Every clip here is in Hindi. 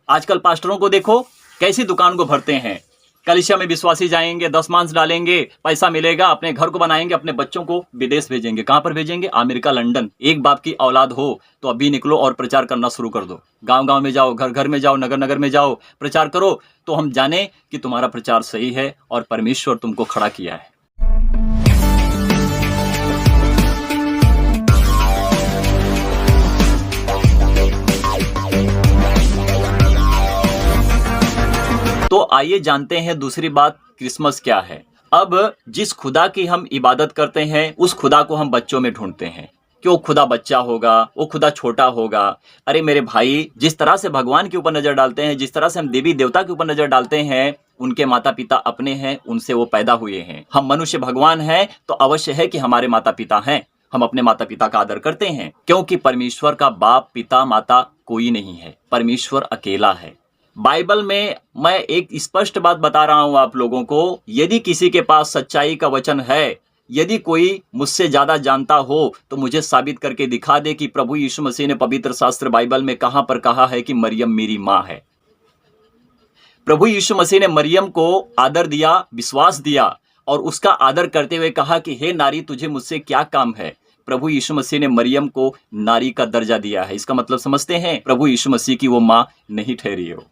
आजकल पास्टरों को देखो कैसी दुकान को भरते हैं। कलीसिया में विश्वासी जाएंगे, 10 मांस डालेंगे, पैसा मिलेगा, अपने घर को बनाएंगे, अपने बच्चों को विदेश भेजेंगे। कहां पर भेजेंगे? America, London. एक बाप की औलाद हो तो अभी निकलो और प्रचार करना शुरू कर दो। गांव गांव में जाओ, घर घर में जाओ, नगर नगर में जाओ, प्रचार करो, तो हम जाने कि तुम्हारा प्रचार सही है और परमेश्वर तुमको खड़ा किया है। तो आइए जानते हैं दूसरी बात, क्रिसमस क्या है। अब जिस खुदा की हम इबादत करते हैं उस खुदा को हम बच्चों में ढूंढते हैं कि वो खुदा बच्चा होगा, वो खुदा छोटा होगा। अरे मेरे भाई, जिस तरह से भगवान के ऊपर नजर डालते हैं, जिस तरह से हम देवी देवता के ऊपर नजर डालते हैं, उनके माता पिता अपने हैं, उनसे वो पैदा हुए हैं। हम मनुष्य भगवान हैं तो अवश्य है कि हमारे माता पिता हैं। हम अपने माता पिता का आदर करते हैं क्योंकि परमेश्वर का बाप, पिता, माता कोई नहीं है, परमेश्वर अकेला है। बाइबल में मैं एक स्पष्ट बात बता रहा हूं आप लोगों को, यदि किसी के पास सच्चाई का वचन है, यदि कोई मुझसे ज्यादा जानता हो तो मुझे साबित करके दिखा दे कि प्रभु यीशु मसीह ने पवित्र शास्त्र बाइबल में कहां पर कहा है कि मरियम मेरी मां है। प्रभु यीशु मसीह ने मरियम को आदर दिया, विश्वास दिया और उसका आदर करते हुए कहा कि हे नारी, तुझे मुझसे क्या काम है। प्रभु यीशु मसीह ने मरियम को नारी का दर्जा दिया है। इसका मतलब समझते हैं, प्रभु यीशु मसीह की वो मां नहीं ठहरी हो।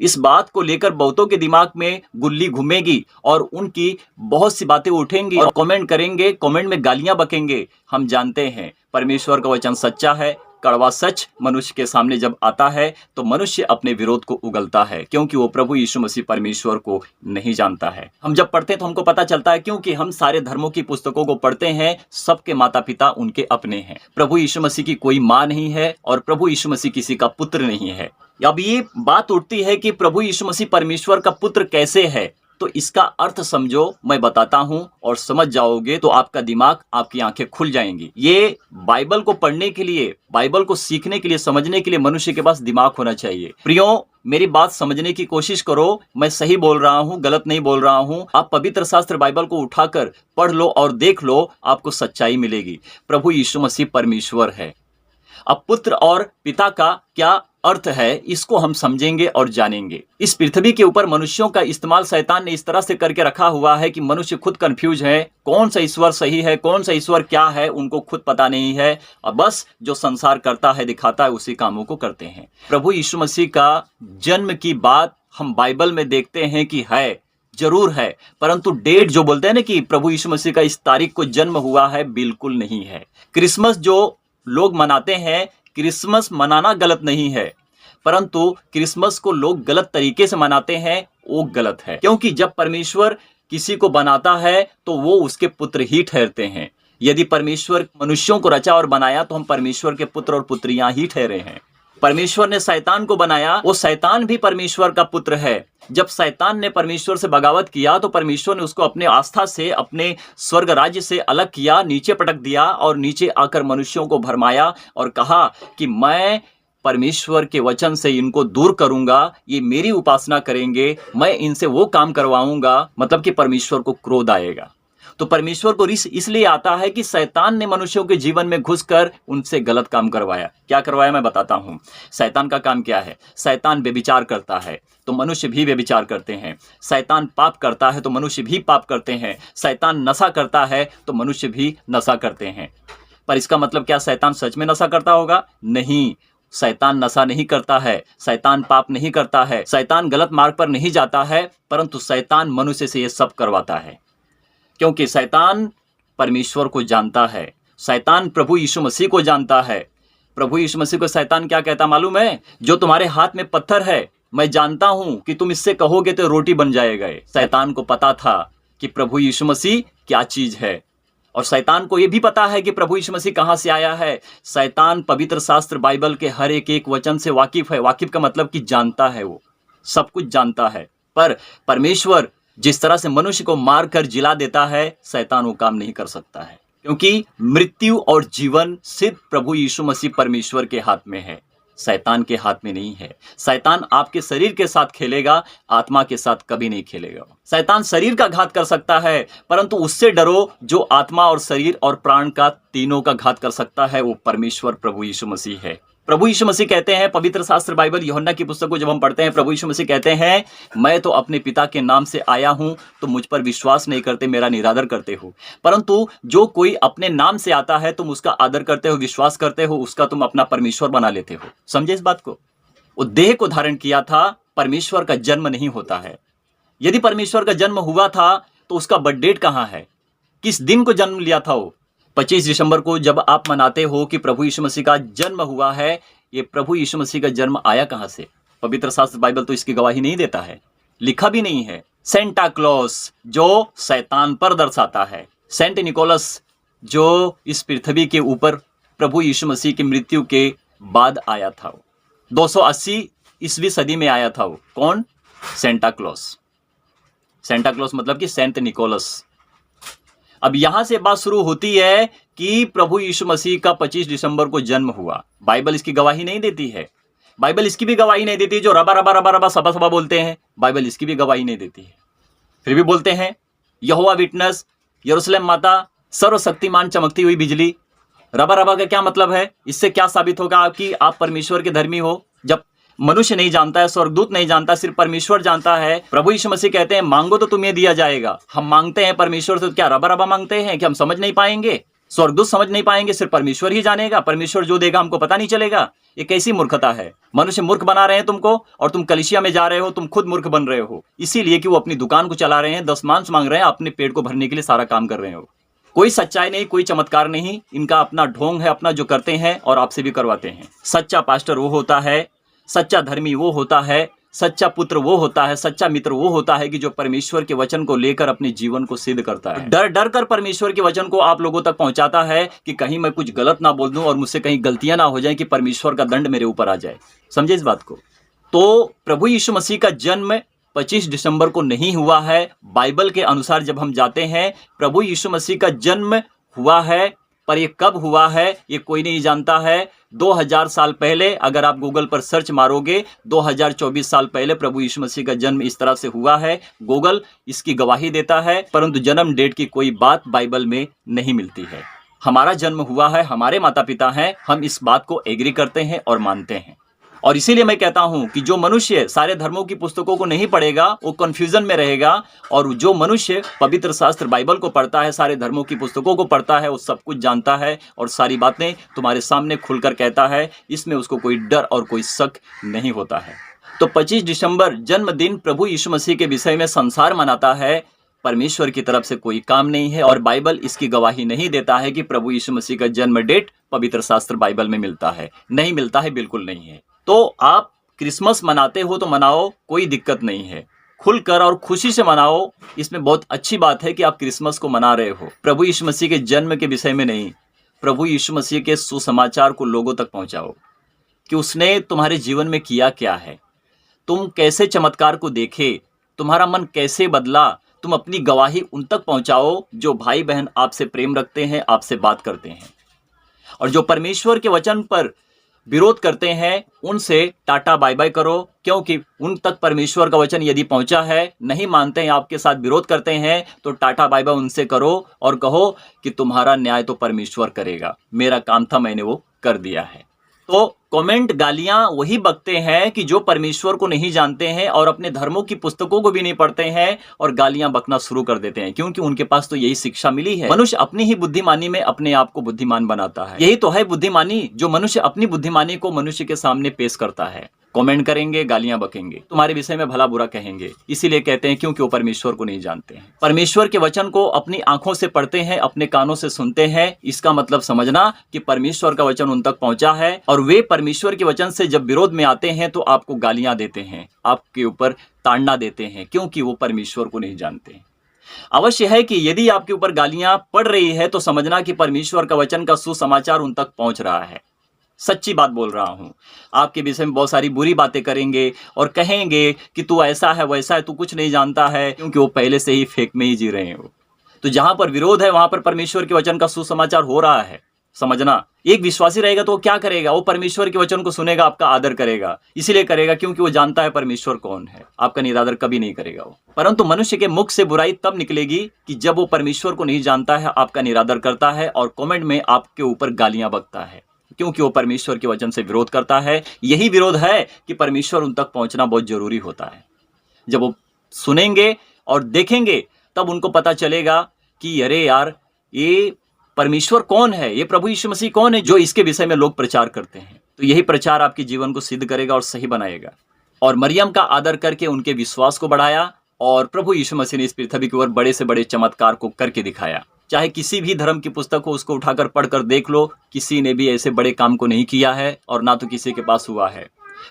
इस बात को लेकर बहुतों के दिमाग में गुल्ली घूमेगी और उनकी बहुत सी बातें उठेंगी और कमेंट करेंगे, कमेंट में गालियां बकेंगे। हम जानते हैं परमेश्वर का वचन सच्चा है। कड़वा सच मनुष्य के सामने जब आता है तो मनुष्य अपने विरोध को उगलता है क्योंकि वो प्रभु यीशु मसीह परमेश्वर को नहीं जानता है। हम जब पढ़ते हैं तो हमको पता चलता है क्योंकि हम सारे धर्मों की पुस्तकों को पढ़ते हैं, सबके माता पिता उनके अपने हैं। प्रभु यीशु मसीह की कोई मां नहीं है और प्रभु यीशु मसीह किसी का पुत्र नहीं है। अब ये बात उठती है कि प्रभु यीशु मसीह परमेश्वर का पुत्र कैसे है, तो इसका अर्थ समझो, मैं बताता हूं और समझ जाओगे तो आपका दिमाग, आपकी आंखें खुल जाएंगी। ये बाइबल को पढ़ने के लिए, बाइबल को सीखने के लिए, समझने के लिए मनुष्य के पास दिमाग होना चाहिए। प्रियो, मेरी बात समझने की कोशिश करो। मैं सही बोल रहा हूं, गलत नहीं बोल रहा हूं। आप पवित्र शास्त्र बाइबल को उठाकर पढ़ लो और देख लो, आपको सच्चाई मिलेगी। प्रभु यीशु मसीह परमेश्वर है। अब पुत्र और पिता का क्या अर्थ है, इसको हम समझेंगे और जानेंगे। इस पृथ्वी के ऊपर मनुष्यों का इस्तेमाल शैतान ने इस तरह से करके रखा हुआ है कि मनुष्य खुद कंफ्यूज है, कौन सा ईश्वर सही है, कौन सा ईश्वर क्या है, उनको खुद पता नहीं है और बस जो संसार करता है, दिखाता है, उसी कामों को करते हैं। प्रभु यीशु मसीह का जन्म की बात हम बाइबल में देखते हैं कि है, जरूर है, परंतु डेट जो बोलते हैं ना कि प्रभु यीशु मसीह का इस तारीख को जन्म हुआ है, बिल्कुल नहीं है। क्रिसमस जो लोग मनाते हैं, क्रिसमस मनाना गलत नहीं है, परंतु क्रिसमस को लोग गलत तरीके से मनाते हैं, वो गलत है। क्योंकि जब परमेश्वर किसी को बनाता है तो वो उसके पुत्र ही ठहरते हैं। यदि परमेश्वर मनुष्यों को रचा और बनाया तो हम परमेश्वर के पुत्र और पुत्रियां ही ठहरे हैं। परमेश्वर ने शैतान को बनाया, वो शैतान भी परमेश्वर का पुत्र है। जब शैतान ने परमेश्वर से बगावत किया तो परमेश्वर ने उसको अपने आस्था से, अपने स्वर्ग राज्य से अलग किया, नीचे पटक दिया और नीचे आकर मनुष्यों को भरमाया और कहा कि मैं परमेश्वर के वचन से इनको दूर करूंगा, ये मेरी उपासना करेंगे, मैं इनसे वो काम करवाऊंगा। मतलब कि परमेश्वर को क्रोध आएगा। तो परमेश्वर को रिस इसलिए आता है कि शैतान ने मनुष्यों के जीवन में घुसकर उनसे गलत काम करवाया। क्या करवाया मैं बताता हूं। शैतान का काम क्या है? शैतान व्यभिचार करता है तो मनुष्य भी व्यभिचार करते हैं। शैतान पाप करता है तो मनुष्य भी पाप करते हैं। शैतान नशा करता है तो मनुष्य भी नशा करते हैं। पर इसका मतलब क्या शैतान सच में नशा करता होगा? नहीं, शैतान नशा नहीं करता है, शैतान पाप नहीं करता है, शैतान गलत मार्ग पर नहीं जाता है, परंतु शैतान मनुष्य से ये सब करवाता है क्योंकि शैतान परमेश्वर को जानता है। शैतान प्रभु यीशु मसीह को जानता है। प्रभु यीशु मसीह को शैतान क्या कहता मालूम है? जो तुम्हारे हाथ में पत्थर है, मैं जानता हूं कि तुम इससे कहोगे तो रोटी बन जाएगा। शैतान को पता था कि प्रभु यीशु मसीह क्या चीज है और शैतान को यह भी पता है कि प्रभु यीशु मसीह कहां से आया है। शैतान पवित्र शास्त्र बाइबल के हर एक वचन से वाकिफ है। वाकिफ का मतलब कि जानता है, वो सब कुछ जानता है। पर परमेश्वर जिस तरह से मनुष्य को मार कर जिला देता है, शैतान वो काम नहीं कर सकता है क्योंकि मृत्यु और जीवन सिर्फ प्रभु यीशु मसीह परमेश्वर के हाथ में है, शैतान के हाथ में नहीं है। शैतान आपके शरीर के साथ खेलेगा, आत्मा के साथ कभी नहीं खेलेगा। शैतान शरीर का घात कर सकता है, परंतु उससे डरो जो आत्मा और शरीर और प्राण का तीनों का घात कर सकता है, वो परमेश्वर प्रभु यीशु मसीह है। प्रभु यीशु मसीह कहते हैं, पवित्र शास्त्र बाइबल यूहन्ना की पुस्तक को जब हम पढ़ते हैं, प्रभु यीशु मसीह कहते हैं, मैं तो अपने पिता के नाम से आया हूं, तो मुझ पर विश्वास नहीं करते, मेरा निरादर करते हो। परंतु जो कोई अपने नाम से आता है, तुम उसका आदर करते हो, विश्वास करते हो, उसका तुम अपना परमेश्वर बना लेते हो। समझे इस बात को? वो देह को धारण किया था, परमेश्वर का जन्म नहीं होता है। यदि परमेश्वर का जन्म हुआ था तो उसका बर्थ डेट कहां है? किस दिन को जन्म लिया था वो? 25 दिसंबर को जब आप मनाते हो कि प्रभु यीशु मसीह का जन्म हुआ है, ये प्रभु यीशु मसीह का जन्म आया कहां से? पवित्र शास्त्र बाइबल तो इसकी गवाही नहीं देता है, लिखा भी नहीं है। सेंटा क्लॉस जो शैतान पर दर्शाता है, सेंट निकोलस जो इस पृथ्वी के ऊपर प्रभु यीशु मसीह की मृत्यु के बाद आया था, 280 ईस्वी सदी में आया था वो। कौन? Santa Claus. सेंटा क्लॉस मतलब कि सेंट निकोलस। अब यहां से बात शुरू होती है कि प्रभु यीशु मसीह का 25 दिसंबर को जन्म हुआ। बाइबल इसकी गवाही नहीं देती है। बाइबल इसकी भी गवाही नहीं देती। जो रबा रबा रबा रबा सबा सबा बोलते हैं, बाइबल इसकी भी गवाही नहीं देती है। फिर भी बोलते हैं यहोवा विटनेस, यरूशलेम माता, सर्वशक्तिमान, चमकती हुई बिजली। रबा रबा का क्या मतलब है? इससे क्या साबित होगा कि आप परमेश्वर के धर्मी हो? जब मनुष्य नहीं जानता है, स्वर्गदूत नहीं जानता, सिर्फ परमेश्वर जानता है। प्रभु यीशु मसीह कहते हैं मांगो तो तुम्हें दिया जाएगा। हम मांगते हैं परमेश्वर से, तो क्या रबा रबा मांगते हैं कि हम समझ नहीं पाएंगे? स्वर्गदूत समझ नहीं पाएंगे, सिर्फ परमेश्वर ही जानेगा। परमेश्वर जो देगा हमको पता नहीं चलेगा। ये कैसी मूर्खता है? मनुष्य मूर्ख बना रहे हैं तुमको, और तुम कलीसिया में जा रहे हो, तुम खुद मूर्ख बन रहे हो। इसीलिए कि वो अपनी दुकान को चला रहे हैं, दशमांश मांग रहे हैं, अपने पेट को भरने के लिए सारा काम कर रहे हो। कोई सच्चाई नहीं, कोई चमत्कार नहीं। इनका अपना ढोंग है, अपना जो करते हैं और आपसे भी करवाते हैं। सच्चा पास्टर वो होता है, सच्चा धर्मी वो होता है, सच्चा पुत्र वो होता है, सच्चा मित्र वो होता है कि जो परमेश्वर के वचन को लेकर अपने जीवन को सिद्ध करता है। डर डर कर परमेश्वर के वचन को आप लोगों तक पहुंचाता है कि कहीं मैं कुछ गलत ना बोल दूं और मुझसे कहीं गलतियां ना हो जाएं कि परमेश्वर का दंड मेरे ऊपर आ जाए। समझे इस बात को? तो प्रभु यीशु मसीह का जन्म 25 दिसंबर को नहीं हुआ है। बाइबल के अनुसार जब हम जाते हैं, प्रभु यीशु मसीह का जन्म हुआ है, पर ये कब हुआ है ये कोई नहीं जानता है। 2000 साल पहले, अगर आप गूगल पर सर्च मारोगे, 2024 साल पहले प्रभु यीशु मसीह का जन्म इस तरह से हुआ है। गूगल इसकी गवाही देता है, परंतु जन्म डेट की कोई बात बाइबल में नहीं मिलती है। हमारा जन्म हुआ है, हमारे माता पिता हैं, हम इस बात को एग्री करते हैं और मानते हैं। और इसीलिए मैं कहता हूं कि जो मनुष्य सारे धर्मों की पुस्तकों को नहीं पढ़ेगा वो कंफ्यूजन में रहेगा, और जो मनुष्य पवित्र शास्त्र बाइबल को पढ़ता है, सारे धर्मों की पुस्तकों को पढ़ता है, वो सब कुछ जानता है और सारी बातें तुम्हारे सामने खुलकर कहता है। इसमें उसको कोई डर और कोई शक नहीं होता है। तो 25 दिसंबर जन्मदिन प्रभु यीशु मसीह के विषय में संसार मनाता है, परमेश्वर की तरफ से कोई काम नहीं है। और बाइबल इसकी गवाही नहीं देता है कि प्रभु यीशु मसीह का जन्म डेट पवित्र शास्त्र बाइबल में मिलता है। नहीं मिलता है, बिल्कुल नहीं है। तो आप क्रिसमस मनाते हो तो मनाओ, कोई दिक्कत नहीं है, खुलकर और खुशी से मनाओ। इसमें बहुत अच्छी बात है कि आप क्रिसमस को मना रहे हो। प्रभु यीशु मसीह के जन्म के विषय में नहीं, प्रभु यीशु मसीह के सुसमाचार को लोगों तक पहुंचाओ कि उसने तुम्हारे जीवन में किया क्या है, तुम कैसे चमत्कार को देखे, तुम्हारा मन कैसे बदला। तुम अपनी गवाही उन तक पहुंचाओ जो भाई बहन आपसे प्रेम रखते हैं, आपसे बात करते हैं। और जो परमेश्वर के वचन पर विरोध करते हैं, उनसे टाटा बाय बाय करो, क्योंकि उन तक परमेश्वर का वचन यदि पहुंचा है, नहीं मानते हैं, आपके साथ विरोध करते हैं, तो टाटा बाय बाय उनसे करो और कहो कि तुम्हारा न्याय तो परमेश्वर करेगा, मेरा काम था, मैंने वो कर दिया है। तो कमेंट गालियां वही बकते हैं कि जो परमेश्वर को नहीं जानते हैं और अपने धर्मों की पुस्तकों को भी नहीं पढ़ते हैं और गालियां बकना शुरू कर देते हैं, क्योंकि उनके पास तो यही शिक्षा मिली है। मनुष्य अपनी ही बुद्धिमानी में अपने आप को बुद्धिमान बनाता है। यही तो है बुद्धिमानी, जो मनुष्य अपनी बुद्धिमानी को मनुष्य के सामने पेश करता है। कमेंट करेंगे, गालियां बकेंगे, तुम्हारे विषय में भला बुरा कहेंगे, इसीलिए कहते हैं क्योंकि वो परमेश्वर को नहीं जानते हैं। परमेश्वर के वचन को अपनी आंखों से पढ़ते हैं, अपने कानों से सुनते हैं, इसका मतलब समझना कि परमेश्वर का वचन उन तक पहुंचा है। और वे परमेश्वर के वचन से जब विरोध में आते हैं तो आपको गालियां देते हैं, आपके ऊपर ताड़ना देते हैं, क्योंकि वो परमेश्वर को नहीं जानते हैं। अवश्य है कि यदि आपके ऊपर गालियां पड़ रही है तो समझना कि परमेश्वर का वचन का सुसमाचार उन तक पहुंच रहा है। सच्ची बात बोल रहा हूं। आपके विषय में बहुत सारी बुरी बातें करेंगे और कहेंगे कि तू ऐसा है वैसा है, तू कुछ नहीं जानता है, क्योंकि वो पहले से ही फेक में ही जी रहे हैं। तो जहां पर विरोध है वहां पर परमेश्वर के वचन का सुसमाचार हो रहा है। समझना, एक विश्वासी रहेगा तो वो क्या करेगा? वो परमेश्वर के वचन को सुनेगा, आपका आदर करेगा। इसीलिए करेगा क्योंकि वो जानता है परमेश्वर कौन है। आपका निरादर कभी नहीं करेगा वो। परंतु मनुष्य के मुख से बुराई तब निकलेगी कि जब वो परमेश्वर को नहीं जानता है, आपका निरादर करता है और कमेंट में आपके ऊपर गालियां बकता है। क्योंकि वो परमेश्वर के वचन से विरोध करता है। यही विरोध है कि परमेश्वर उन तक पहुंचना बहुत जरूरी होता है। जब वो सुनेंगे और देखेंगे तब उनको पता चलेगा कि अरे यार, ये परमेश्वर कौन है, ये प्रभु यीशु मसीह कौन है जो इसके विषय में लोग प्रचार करते हैं। तो यही प्रचार आपके जीवन को सिद्ध करेगा और सही बनाएगा। और मरियम का आदर करके उनके विश्वास को बढ़ाया और प्रभु यीशु मसीह ने इस पृथ्वी के ऊपर बड़े से बड़े चमत्कार को करके दिखाया। चाहे किसी भी धर्म की पुस्तक हो, उसको उठाकर पढ़कर देख लो, किसी ने भी ऐसे बड़े काम को नहीं किया है और ना तो किसी के पास हुआ है।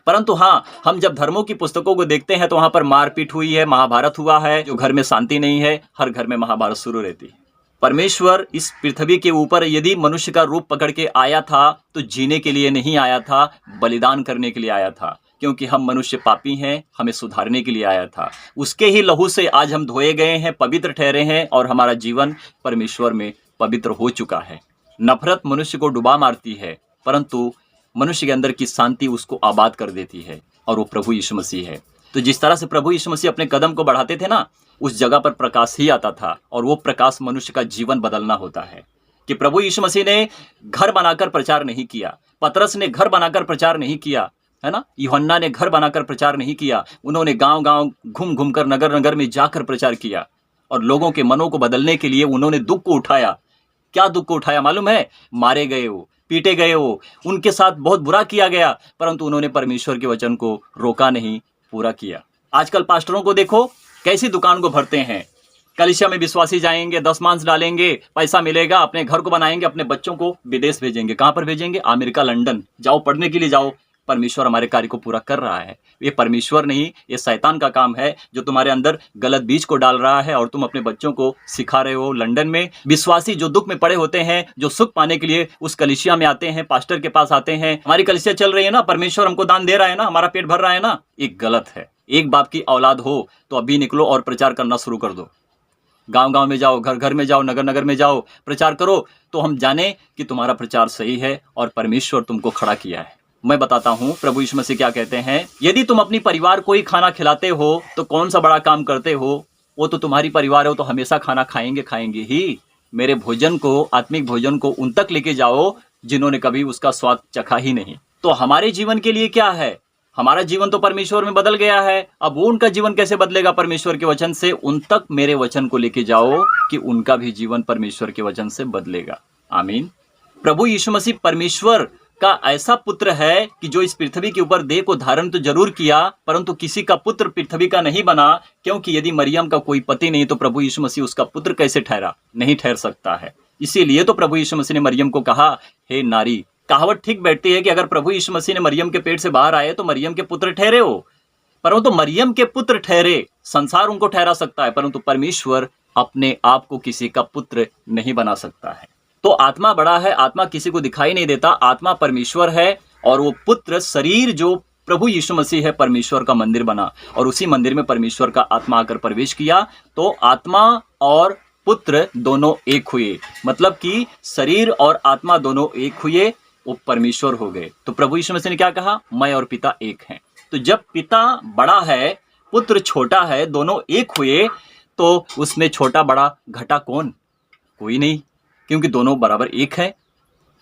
परंतु हाँ, हम जब धर्मों की पुस्तकों को देखते हैं तो वहां पर मारपीट हुई है, महाभारत हुआ है, जो घर में शांति नहीं है, हर घर में महाभारत शुरू रहती है। परमेश्वर इस पृथ्वी के ऊपर यदि मनुष्य का रूप पकड़ के आया था तो जीने के लिए नहीं आया था, बलिदान करने के लिए आया था। क्योंकि हम मनुष्य पापी हैं, हमें सुधारने के लिए आया था। उसके ही लहू से आज हम धोए गए हैं, पवित्र ठहरे हैं और हमारा जीवन परमेश्वर में पवित्र हो चुका है। नफरत मनुष्य को डुबा मारती है, परंतु मनुष्य के अंदर की शांति उसको आबाद कर देती है, और वो प्रभु यीशु मसीह है। तो जिस तरह से प्रभु यीशु मसीह अपने कदम को बढ़ाते थे ना, उस जगह पर प्रकाश ही आता था, और वो प्रकाश मनुष्य का जीवन बदलना होता है। कि प्रभु यीशु मसीह ने घर बनाकर प्रचार नहीं किया, पतरस ने घर बनाकर प्रचार नहीं किया, है ना, यूहन्ना ने घर बनाकर प्रचार नहीं किया। उन्होंने गांव गांव घूम घूम कर, नगर नगर में जाकर प्रचार किया और लोगों के मनों को बदलने के लिए उन्होंने दुख को उठाया। क्या दुख को उठाया मालूम है? मारे गए हो, पीटे गए हो, उनके साथ बहुत बुरा किया गया, परंतु उन्होंने परमेश्वर के वचन को रोका नहीं, पूरा किया। आजकल पास्टरों को देखो कैसी दुकान को भरते हैं। कलीसिया में विश्वासी जाएंगे, 10 मांस डालेंगे, पैसा मिलेगा, अपने घर को बनाएंगे, अपने बच्चों को विदेश भेजेंगे। कहां पर भेजेंगे? अमेरिका, लंदन जाओ, पढ़ने के लिए जाओ। परमेश्वर हमारे कार्य को पूरा कर रहा है। ये परमेश्वर नहीं, ये शैतान का काम है जो तुम्हारे अंदर गलत बीज को डाल रहा है और तुम अपने बच्चों को सिखा रहे हो। लंदन में विश्वासी जो दुख में पड़े होते हैं, जो सुख पाने के लिए उस कलीसिया में आते हैं, पास्टर के पास आते हैं, हमारी कलीसिया चल रही है ना, परमेश्वर हमको दान दे रहा है ना, हमारा पेट भर रहा है ना, ये गलत है। एक बाप की औलाद हो तो अभी निकलो और प्रचार करना शुरू कर दो। गांव गांव में जाओ, घर घर में जाओ, नगर नगर में जाओ, प्रचार करो, तो हम जाने कि तुम्हारा प्रचार सही है और परमेश्वर तुमको खड़ा किया है। मैं बताता हूं प्रभु यीशु मसीह क्या कहते हैं। यदि तुम अपनी परिवार को ही खाना खिलाते हो तो कौन सा बड़ा काम करते हो? वो तो तुम्हारी परिवार हो तो हमेशा खाना खाएंगे ही। मेरे भोजन को, आत्मिक भोजन को उन तक लेके जाओ जिन्होंने कभी उसका स्वाद चखा ही नहीं। तो हमारे जीवन के लिए क्या है? हमारा जीवन तो परमेश्वर में बदल गया है। अब वो उनका जीवन कैसे बदलेगा? परमेश्वर के वचन से। उन तक मेरे वचन को लेके जाओ कि उनका भी जीवन परमेश्वर के वचन से बदलेगा। आमीन। प्रभु यीशु मसीह परमेश्वर का ऐसा पुत्र है कि जो इस पृथ्वी के ऊपर देह को धारण तो जरूर किया, परंतु किसी का पुत्र पृथ्वी का नहीं बना। क्योंकि यदि मरियम का कोई पति नहीं तो प्रभु यीशु मसीह उसका पुत्र कैसे ठहरा? नहीं ठहर सकता है। इसीलिए तो प्रभु यीशु मसीह ने मरियम को कहा, हे नारी। कहावत ठीक बैठती है कि अगर प्रभु यीशु मसीह ने मरियम के पेट से बाहर आए तो मरियम के पुत्र ठहरे हो, परंतु मरियम के पुत्र ठहरे, संसार उनको ठहरा सकता है, परंतु परमेश्वर अपने आप को किसी का पुत्र नहीं बना सकता है। तो आत्मा बड़ा है, आत्मा किसी को दिखाई नहीं देता, आत्मा परमेश्वर है, और वो पुत्र शरीर जो प्रभु यीशु मसीह है परमेश्वर का मंदिर बना, और उसी मंदिर में परमेश्वर का आत्मा आकर प्रवेश किया। तो आत्मा और पुत्र दोनों एक हुए, मतलब कि शरीर और आत्मा दोनों एक हुए, वो परमेश्वर हो गए। तो प्रभु यीशु मसीह ने क्या कहा? मैं और पिता एक हैं। तो जब पिता बड़ा है, पुत्र छोटा है, दोनों एक हुए, तो उसमें छोटा बड़ा घटा कौन? कोई नहीं, क्योंकि दोनों बराबर एक है।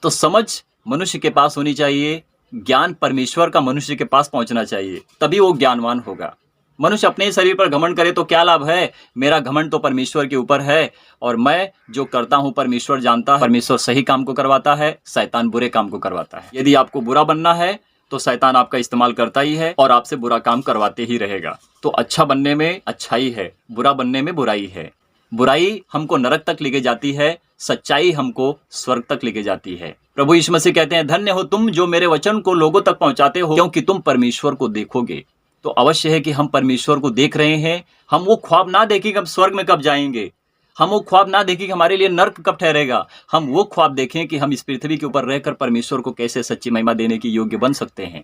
तो समझ मनुष्य के पास होनी चाहिए, ज्ञान परमेश्वर का मनुष्य के पास पहुंचना चाहिए, तभी वो ज्ञानवान होगा। मनुष्य अपने शरीर पर घमंड करे तो क्या लाभ है? मेरा घमंड तो परमेश्वर के ऊपर है, और मैं जो करता हूं परमेश्वर जानता है। परमेश्वर सही काम को करवाता है, शैतान बुरे काम को करवाता है। यदि आपको बुरा बनना है तो शैतान आपका इस्तेमाल करता ही है और आपसे बुरा काम करवाते ही रहेगा। तो अच्छा बनने में अच्छाई है, बुरा बनने में बुराई है। बुराई हमको नरक तक लेके जाती है, सच्चाई हमको स्वर्ग तक लेके जाती है। प्रभु यीशु मसीह कहते हैं, धन्य हो तुम जो मेरे वचन को लोगों तक पहुंचाते हो, क्योंकि तुम परमेश्वर को देखोगे। तो अवश्य है कि हम परमेश्वर को देख रहे हैं। हम वो ख्वाब ना देखें कि हम स्वर्ग में कब जाएंगे, हम वो ख्वाब ना देखें कि हमारे लिए नर्क कब ठहरेगा। हम वो ख्वाब देखें कि हम इस पृथ्वी के ऊपर रहकर परमेश्वर को कैसे सच्ची महिमा देने की योग्य बन सकते हैं।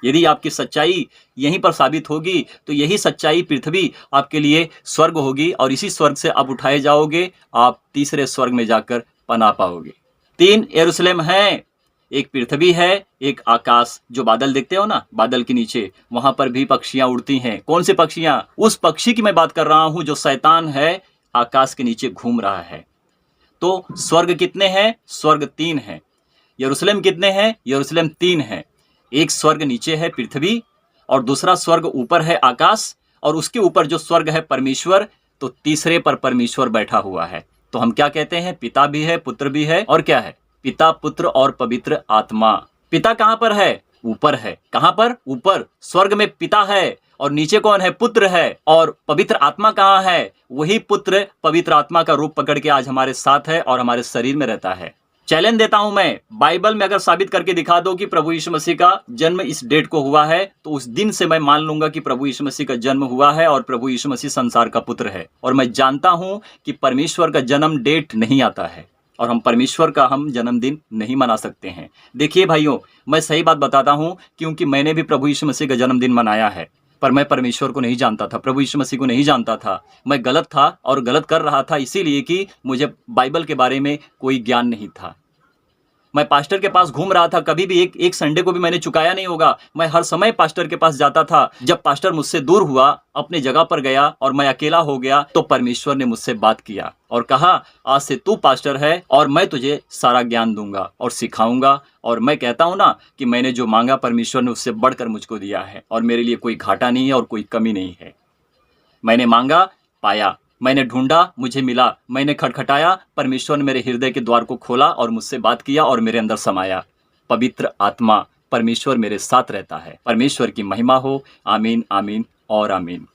यदि आपकी सच्चाई यहीं पर साबित होगी तो यही सच्चाई पृथ्वी आपके लिए स्वर्ग होगी, और इसी स्वर्ग से आप उठाए जाओगे, आप तीसरे स्वर्ग में जाकर पनाह पाओगे। 3 यरूशलेम हैं, एक पृथ्वी है, एक आकाश। जो बादल देखते हो ना, बादल के नीचे वहां पर भी पक्षियां उड़ती हैं। कौन से पक्षियां? उस पक्षी की मैं बात कर रहा हूं जो शैतान है, आकाश के नीचे घूम रहा है। तो स्वर्ग कितने हैं? स्वर्ग 3 हैं। यरूशलेम कितने हैं? यरूशलेम 3 हैं। एक स्वर्ग नीचे है पृथ्वी, और दूसरा स्वर्ग ऊपर है आकाश, और उसके ऊपर जो स्वर्ग है परमेश्वर, तो तीसरे पर परमेश्वर बैठा हुआ है। तो हम क्या कहते हैं? पिता भी है, पुत्र भी है, और क्या है? पिता, पुत्र और पवित्र आत्मा। पिता कहाँ पर है? ऊपर है। कहाँ पर? ऊपर। स्वर्ग में पिता है, और नीचे कौन है? पुत्र है। और पवित्र आत्मा कहाँ है? वही पुत्र पवित्र आत्मा का रूप पकड़ के आज हमारे साथ है और हमारे शरीर में रहता है। चैलेंज देता हूं मैं, बाइबल में अगर साबित करके दिखा दो कि प्रभु यीशु मसीह का जन्म इस डेट को हुआ है, तो उस दिन से मैं मान लूंगा कि प्रभु यीशु मसीह का जन्म हुआ है और प्रभु यीशु मसीह संसार का पुत्र है। और मैं जानता हूं कि परमेश्वर का जन्म डेट नहीं आता है, और हम परमेश्वर का हम जन्मदिन नहीं मना सकते हैं। देखिए भाइयों, मैं सही बात बताता हूं, क्योंकि मैंने भी प्रभु यीशु मसीह का जन्मदिन मनाया है, पर मैं परमेश्वर को नहीं जानता था, प्रभु यीशु मसीह को नहीं जानता था। मैं गलत था और गलत कर रहा था, इसीलिए कि मुझे बाइबल के बारे में कोई ज्ञान नहीं था। मैं पास्टर के पास घूम रहा था, कभी भी एक संडे को भी मैंने चुकाया नहीं होगा। मैं हर समय पास्टर के पास जाता था। जब पास्टर मुझसे दूर हुआ, अपने जगह पर गया और मैं अकेला हो गया, तो परमेश्वर ने मुझसे बात किया और कहा, आज से तू पास्टर है और मैं तुझे सारा ज्ञान दूंगा और सिखाऊंगा। और मैं कहता हूं ना कि मैंने जो मांगा परमेश्वर ने उससे बढ़कर मुझको दिया है, और मेरे लिए कोई घाटा नहीं है और कोई कमी नहीं है। मैंने मांगा, पाया। मैंने ढूंढा, मुझे मिला। मैंने खटखटाया, परमेश्वर ने मेरे हृदय के द्वार को खोला और मुझसे बात किया और मेरे अंदर समाया। पवित्र आत्मा, परमेश्वर मेरे साथ रहता है। परमेश्वर की महिमा हो। आमीन, आमीन और आमीन।